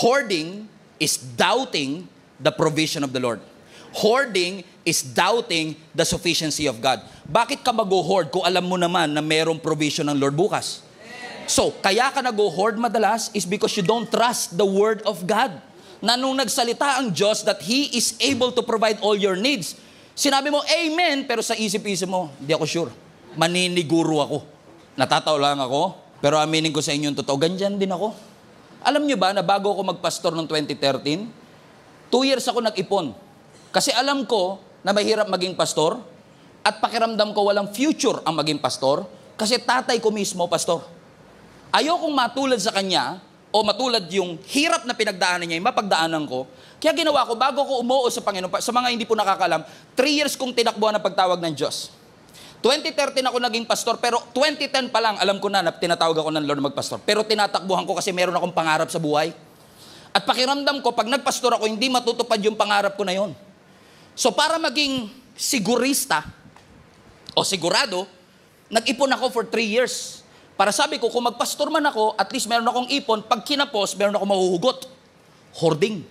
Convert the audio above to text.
Hoarding is doubting the provision of the Lord. Hoarding is doubting the sufficiency of God. Bakit ka mag-hoard kung alam mo naman na merong provision ng Lord bukas? So, kaya ka nag-hoard madalas is because you don't trust the Word of God. Na nung nagsalita ang Diyos that He is able to provide all your needs, sinabi mo, Amen, pero sa isip-isip mo, hindi ako sure. Maniniguro ako. Natataw lang ako, pero aminin ko sa inyo yung totoo, ganyan din ako. Alam nyo ba na bago ako magpastor noong 2013, 2 years ako nag-ipon. Kasi alam ko na mahirap maging pastor at pakiramdam ko walang future ang maging pastor kasi tatay ko mismo pastor. Ayokong matulad sa kanya o matulad yung hirap na pinagdaanan niya, yung mapagdaanan ko. Kaya ginawa ko, bago ko umuo sa Panginoon, sa mga hindi po nakakalam, 3 years kong tinakbuhan ang pagtawag ng Diyos. 2013 ako naging pastor, pero 2010 pa lang, alam ko na tinatawag ako ng Lord magpastor. Pero tinatakbuhan ko kasi meron akong pangarap sa buhay. At pakiramdam ko, pag nagpastor ako, hindi matutupad yung pangarap ko na yon. So para maging sigurista o sigurado, nag-ipon ako for 3 years. Para sabi ko, kung magpastor man ako, at least meron akong ipon, pag kinapos, meron akong mahuhugot. Hoarding.